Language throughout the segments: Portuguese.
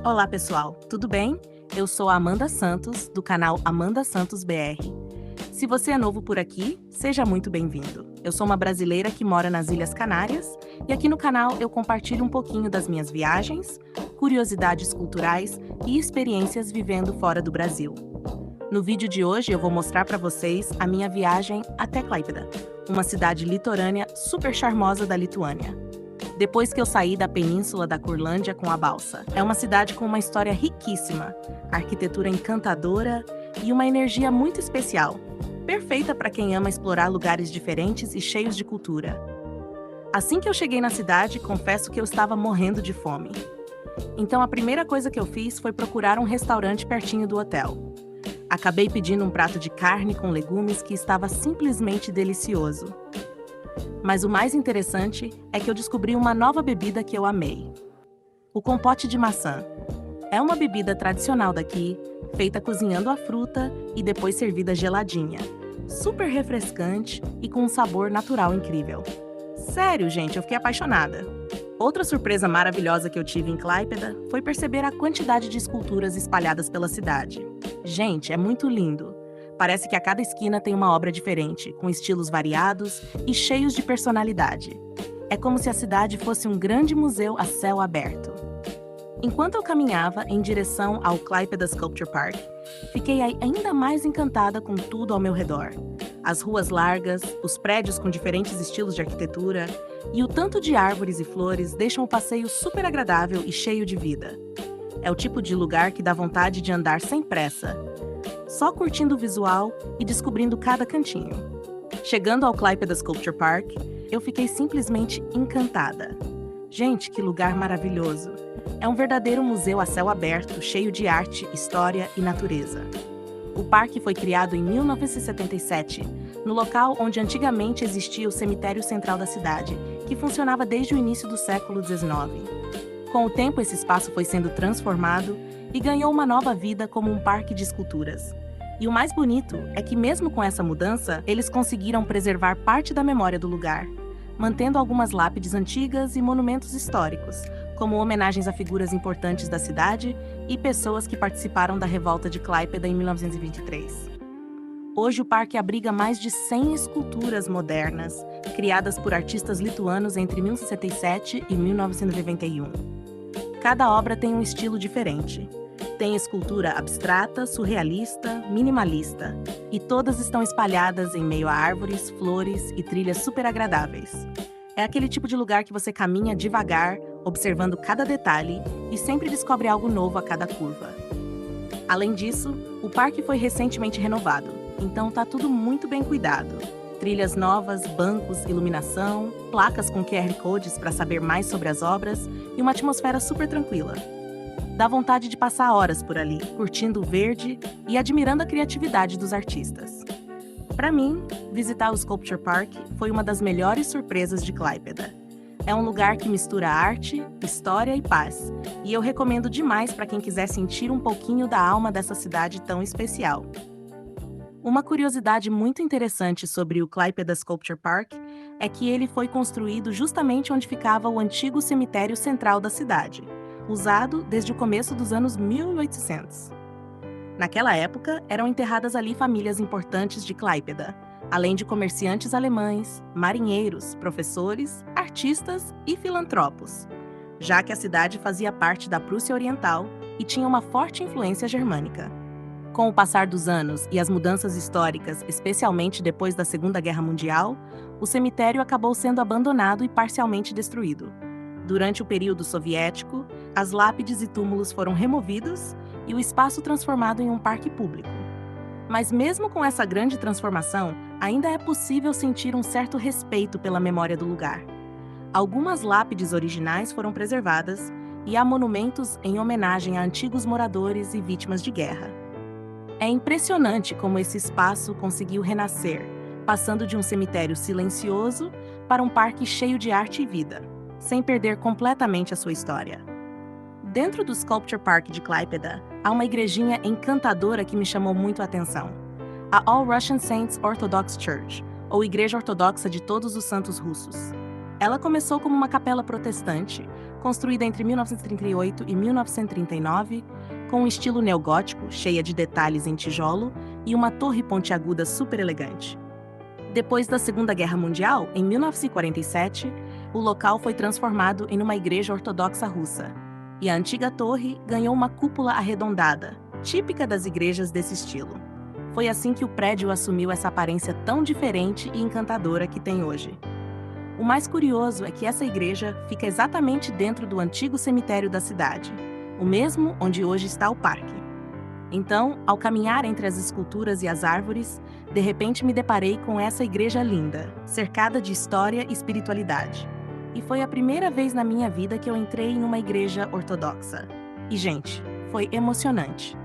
Olá, pessoal, tudo bem? Eu sou a Amanda Santos, do canal Amanda Santos BR. Se você é novo por aqui, seja muito bem-vindo. Eu sou uma brasileira que mora nas Ilhas Canárias e aqui no canal eu compartilho um pouquinho das minhas viagens, curiosidades culturais e experiências vivendo fora do Brasil. No vídeo de hoje eu vou mostrar para vocês a minha viagem até Klaipėda, uma cidade litorânea super charmosa da Lituânia. Depois que eu saí da península da Curlândia com a balsa. É uma cidade com uma história riquíssima, arquitetura encantadora e uma energia muito especial, perfeita para quem ama explorar lugares diferentes e cheios de cultura. Assim que eu cheguei na cidade, confesso que eu estava morrendo de fome. Então a primeira coisa que eu fiz foi procurar um restaurante pertinho do hotel. Acabei pedindo um prato de carne com legumes que estava simplesmente delicioso. Mas o mais interessante é que eu descobri uma nova bebida que eu amei. O compote de maçã. É uma bebida tradicional daqui, feita cozinhando a fruta e depois servida geladinha. Super refrescante e com um sabor natural incrível. Sério, gente, eu fiquei apaixonada. Outra surpresa maravilhosa que eu tive em Klaipėda foi perceber a quantidade de esculturas espalhadas pela cidade. Gente, é muito lindo. Parece que a cada esquina tem uma obra diferente, com estilos variados e cheios de personalidade. É como se a cidade fosse um grande museu a céu aberto. Enquanto eu caminhava em direção ao Klaipėda Sculpture Park, fiquei ainda mais encantada com tudo ao meu redor. As ruas largas, os prédios com diferentes estilos de arquitetura e o tanto de árvores e flores deixam o passeio super agradável e cheio de vida. É o tipo de lugar que dá vontade de andar sem pressa, só curtindo o visual e descobrindo cada cantinho. Chegando ao Klaipėda Sculpture Park, eu fiquei simplesmente encantada. Gente, que lugar maravilhoso! É um verdadeiro museu a céu aberto, cheio de arte, história e natureza. O parque foi criado em 1977, no local onde antigamente existia o cemitério central da cidade, que funcionava desde o início do século XIX. Com o tempo, esse espaço foi sendo transformado e ganhou uma nova vida como um parque de esculturas. E o mais bonito é que, mesmo com essa mudança, eles conseguiram preservar parte da memória do lugar, mantendo algumas lápides antigas e monumentos históricos, como homenagens a figuras importantes da cidade e pessoas que participaram da revolta de Klaipėda em 1923. Hoje o parque abriga mais de 100 esculturas modernas, criadas por artistas lituanos entre 1967 e 1991. Cada obra tem um estilo diferente. Tem escultura abstrata, surrealista, minimalista, e todas estão espalhadas em meio a árvores, flores e trilhas super agradáveis. É aquele tipo de lugar que você caminha devagar, observando cada detalhe e sempre descobre algo novo a cada curva. Além disso, o parque foi recentemente renovado, então tá tudo muito bem cuidado. Trilhas novas, bancos, iluminação, placas com QR Codes para saber mais sobre as obras e uma atmosfera super tranquila. Dá vontade de passar horas por ali, curtindo o verde e admirando a criatividade dos artistas. Para mim, visitar o Sculpture Park foi uma das melhores surpresas de Klaipėda. É um lugar que mistura arte, história e paz, e eu recomendo demais para quem quiser sentir um pouquinho da alma dessa cidade tão especial. Uma curiosidade muito interessante sobre o Klaipėda Sculpture Park é que ele foi construído justamente onde ficava o antigo cemitério central da cidade, usado desde o começo dos anos 1800. Naquela época, eram enterradas ali famílias importantes de Klaipėda, além de comerciantes alemães, marinheiros, professores, artistas e filantropos, já que a cidade fazia parte da Prússia Oriental e tinha uma forte influência germânica. Com o passar dos anos e as mudanças históricas, especialmente depois da Segunda Guerra Mundial, o cemitério acabou sendo abandonado e parcialmente destruído. Durante o período soviético, as lápides e túmulos foram removidos e o espaço transformado em um parque público. Mas mesmo com essa grande transformação, ainda é possível sentir um certo respeito pela memória do lugar. Algumas lápides originais foram preservadas e há monumentos em homenagem a antigos moradores e vítimas de guerra. É impressionante como esse espaço conseguiu renascer, passando de um cemitério silencioso para um parque cheio de arte e vida, sem perder completamente a sua história. Dentro do Sculpture Park de Klaipėda, há uma igrejinha encantadora que me chamou muito a atenção. A All Russian Saints Orthodox Church, ou Igreja Ortodoxa de Todos os Santos Russos. Ela começou como uma capela protestante, construída entre 1938 e 1939, com um estilo neogótico, cheia de detalhes em tijolo, e uma torre pontiaguda super elegante. Depois da Segunda Guerra Mundial, em 1947, o local foi transformado em uma igreja ortodoxa russa, e a antiga torre ganhou uma cúpula arredondada, típica das igrejas desse estilo. Foi assim que o prédio assumiu essa aparência tão diferente e encantadora que tem hoje. O mais curioso é que essa igreja fica exatamente dentro do antigo cemitério da cidade, o mesmo onde hoje está o parque. Então, ao caminhar entre as esculturas e as árvores, de repente me deparei com essa igreja linda, cercada de história e espiritualidade. E foi a primeira vez na minha vida que eu entrei em uma igreja ortodoxa. E, gente, foi emocionante.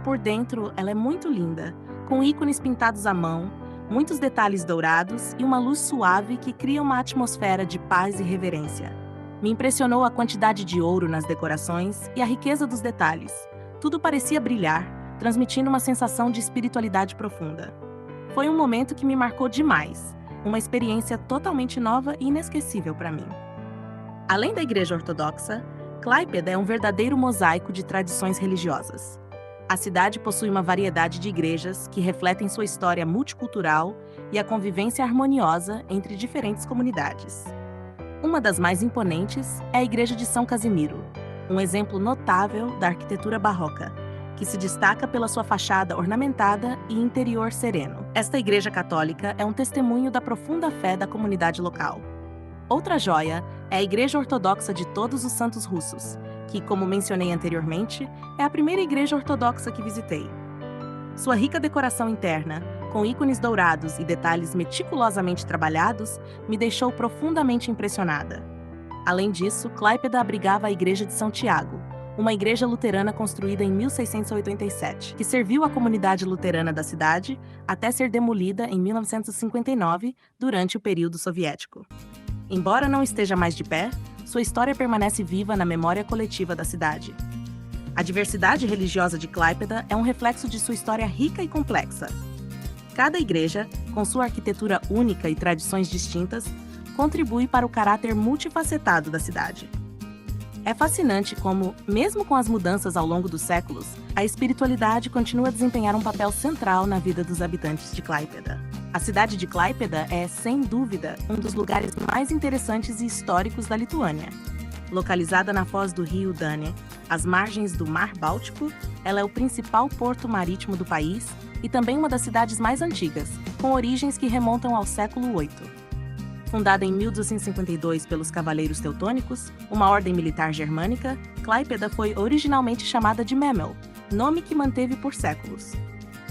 Por dentro, ela é muito linda, com ícones pintados à mão, muitos detalhes dourados e uma luz suave que cria uma atmosfera de paz e reverência. Me impressionou a quantidade de ouro nas decorações e a riqueza dos detalhes. Tudo parecia brilhar, transmitindo uma sensação de espiritualidade profunda. Foi um momento que me marcou demais, uma experiência totalmente nova e inesquecível para mim. Além da igreja ortodoxa, Klaipėda é um verdadeiro mosaico de tradições religiosas. A cidade possui uma variedade de igrejas que refletem sua história multicultural e a convivência harmoniosa entre diferentes comunidades. Uma das mais imponentes é a Igreja de São Casimiro, um exemplo notável da arquitetura barroca, que se destaca pela sua fachada ornamentada e interior sereno. Esta igreja católica é um testemunho da profunda fé da comunidade local. Outra joia é a Igreja Ortodoxa de Todos os Santos Russos, que, como mencionei anteriormente, é a primeira igreja ortodoxa que visitei. Sua rica decoração interna, com ícones dourados e detalhes meticulosamente trabalhados, me deixou profundamente impressionada. Além disso, Klaipėda abrigava a Igreja de São Tiago, uma igreja luterana construída em 1687, que serviu à comunidade luterana da cidade até ser demolida em 1959, durante o período soviético. Embora não esteja mais de pé, sua história permanece viva na memória coletiva da cidade. A diversidade religiosa de Klaipėda é um reflexo de sua história rica e complexa. Cada igreja, com sua arquitetura única e tradições distintas, contribui para o caráter multifacetado da cidade. É fascinante como, mesmo com as mudanças ao longo dos séculos, a espiritualidade continua a desempenhar um papel central na vida dos habitantes de Klaipėda. A cidade de Klaipėda é, sem dúvida, um dos lugares mais interessantes e históricos da Lituânia. Localizada na foz do rio Danė, às margens do Mar Báltico, ela é o principal porto marítimo do país e também uma das cidades mais antigas, com origens que remontam ao século VIII. Fundada em 1252 pelos Cavaleiros Teutônicos, uma ordem militar germânica, Klaipėda foi originalmente chamada de Memel, nome que manteve por séculos.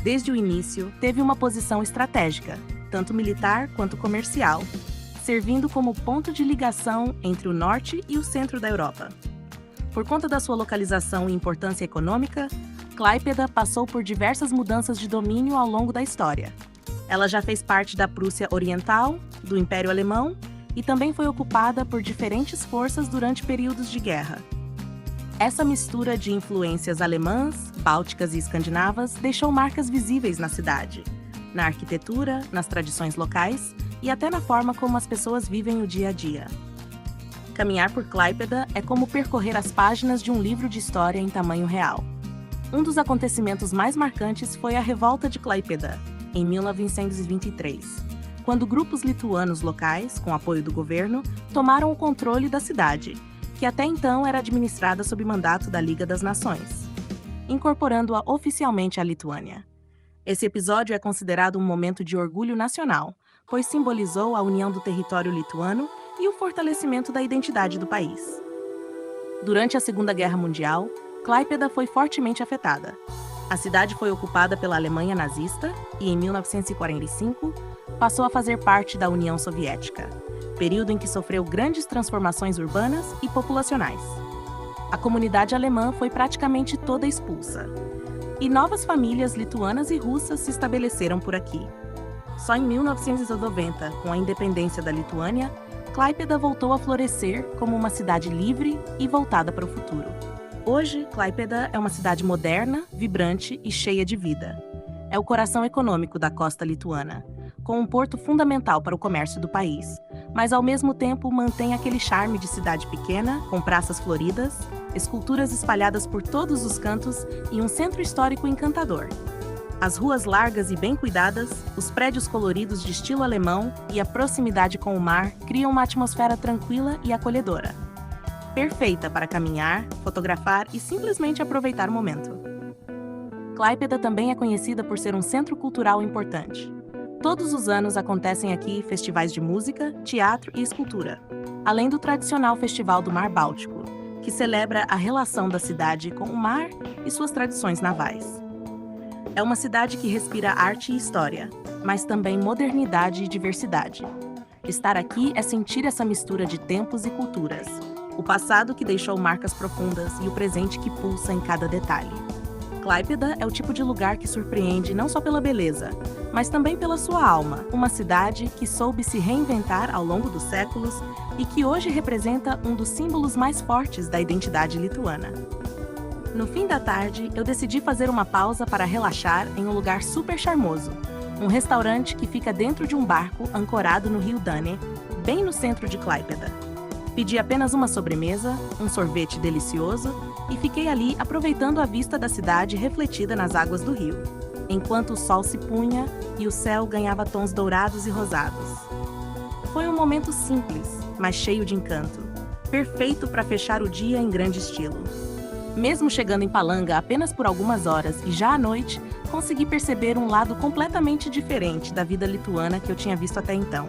Desde o início, teve uma posição estratégica, tanto militar quanto comercial, servindo como ponto de ligação entre o norte e o centro da Europa. Por conta da sua localização e importância econômica, Klaipėda passou por diversas mudanças de domínio ao longo da história. Ela já fez parte da Prússia Oriental, do Império Alemão e também foi ocupada por diferentes forças durante períodos de guerra. Essa mistura de influências alemãs, bálticas e escandinavas deixou marcas visíveis na cidade, na arquitetura, nas tradições locais e até na forma como as pessoas vivem o dia a dia. Caminhar por Klaipėda é como percorrer as páginas de um livro de história em tamanho real. Um dos acontecimentos mais marcantes foi a Revolta de Klaipėda, em 1923, quando grupos lituanos locais, com apoio do governo, tomaram o controle da cidade, que até então era administrada sob mandato da Liga das Nações, incorporando-a oficialmente à Lituânia. Esse episódio é considerado um momento de orgulho nacional, pois simbolizou a união do território lituano e o fortalecimento da identidade do país. Durante a Segunda Guerra Mundial, Klaipėda foi fortemente afetada. A cidade foi ocupada pela Alemanha nazista e, em 1945, passou a fazer parte da União Soviética, período em que sofreu grandes transformações urbanas e populacionais. A comunidade alemã foi praticamente toda expulsa, e novas famílias lituanas e russas se estabeleceram por aqui. Só em 1990, com a independência da Lituânia, Klaipėda voltou a florescer como uma cidade livre e voltada para o futuro. Hoje, Klaipėda é uma cidade moderna, vibrante e cheia de vida. É o coração econômico da costa lituana, com um porto fundamental para o comércio do país, mas ao mesmo tempo mantém aquele charme de cidade pequena, com praças floridas, esculturas espalhadas por todos os cantos e um centro histórico encantador. As ruas largas e bem cuidadas, os prédios coloridos de estilo alemão e a proximidade com o mar criam uma atmosfera tranquila e acolhedora. Perfeita para caminhar, fotografar e simplesmente aproveitar o momento. Klaipėda também é conhecida por ser um centro cultural importante. Todos os anos acontecem aqui festivais de música, teatro e escultura, além do tradicional Festival do Mar Báltico, que celebra a relação da cidade com o mar e suas tradições navais. É uma cidade que respira arte e história, mas também modernidade e diversidade. Estar aqui é sentir essa mistura de tempos e culturas, o passado que deixou marcas profundas e o presente que pulsa em cada detalhe. Klaipėda é o tipo de lugar que surpreende não só pela beleza, mas também pela sua alma, uma cidade que soube se reinventar ao longo dos séculos e que hoje representa um dos símbolos mais fortes da identidade lituana. No fim da tarde, eu decidi fazer uma pausa para relaxar em um lugar super charmoso, um restaurante que fica dentro de um barco ancorado no rio Dane, bem no centro de Klaipėda. Pedi apenas uma sobremesa, um sorvete delicioso e fiquei ali aproveitando a vista da cidade refletida nas águas do rio, enquanto o sol se punha e o céu ganhava tons dourados e rosados. Foi um momento simples, mas cheio de encanto, perfeito para fechar o dia em grande estilo. Mesmo chegando em Palanga apenas por algumas horas e já à noite, consegui perceber um lado completamente diferente da vida lituana que eu tinha visto até então.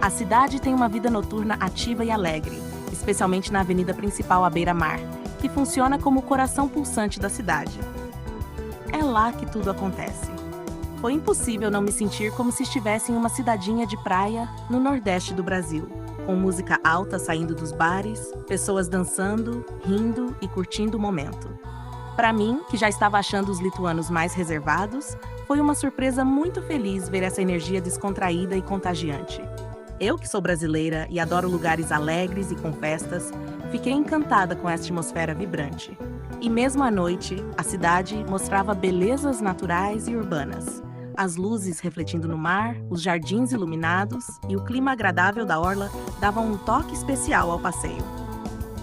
A cidade tem uma vida noturna ativa e alegre, especialmente na avenida principal à beira-mar, que funciona como o coração pulsante da cidade. É lá que tudo acontece. Foi impossível não me sentir como se estivesse em uma cidadinha de praia no nordeste do Brasil, com música alta saindo dos bares, pessoas dançando, rindo e curtindo o momento. Para mim, que já estava achando os lituanos mais reservados, foi uma surpresa muito feliz ver essa energia descontraída e contagiante. Eu, que sou brasileira e adoro lugares alegres e com festas, fiquei encantada com essa atmosfera vibrante. E mesmo à noite, a cidade mostrava belezas naturais e urbanas. As luzes refletindo no mar, os jardins iluminados e o clima agradável da orla davam um toque especial ao passeio.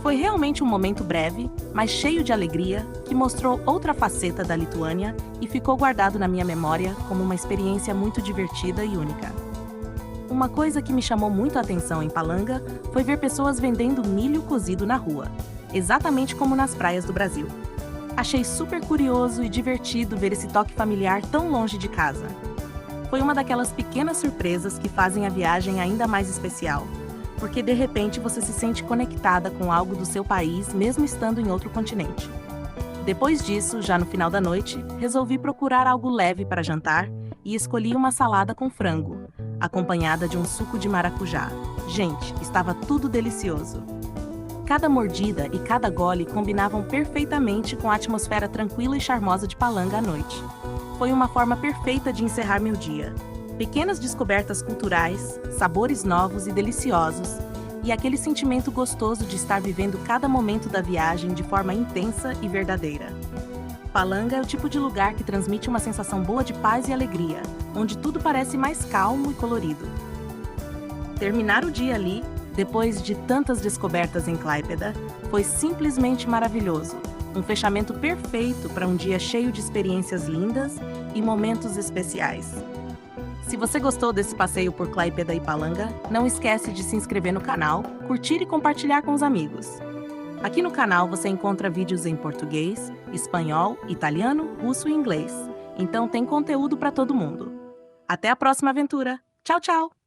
Foi realmente um momento breve, mas cheio de alegria, que mostrou outra faceta da Lituânia e ficou guardado na minha memória como uma experiência muito divertida e única. Uma coisa que me chamou muito a atenção em Palanga foi ver pessoas vendendo milho cozido na rua, exatamente como nas praias do Brasil. Achei super curioso e divertido ver esse toque familiar tão longe de casa. Foi uma daquelas pequenas surpresas que fazem a viagem ainda mais especial, porque de repente você se sente conectada com algo do seu país mesmo estando em outro continente. Depois disso, já no final da noite, resolvi procurar algo leve para jantar e escolhi uma salada com frango, acompanhada de um suco de maracujá. Gente, estava tudo delicioso. Cada mordida e cada gole combinavam perfeitamente com a atmosfera tranquila e charmosa de Palanga à noite. Foi uma forma perfeita de encerrar meu dia. Pequenas descobertas culturais, sabores novos e deliciosos, e aquele sentimento gostoso de estar vivendo cada momento da viagem de forma intensa e verdadeira. Palanga é o tipo de lugar que transmite uma sensação boa de paz e alegria, onde tudo parece mais calmo e colorido. Terminar o dia ali, depois de tantas descobertas em Klaipėda, foi simplesmente maravilhoso. Um fechamento perfeito para um dia cheio de experiências lindas e momentos especiais. Se você gostou desse passeio por Klaipėda e Palanga, não esquece de se inscrever no canal, curtir e compartilhar com os amigos. Aqui no canal você encontra vídeos em português, espanhol, italiano, russo e inglês. Então tem conteúdo para todo mundo. Até a próxima aventura. Tchau, tchau!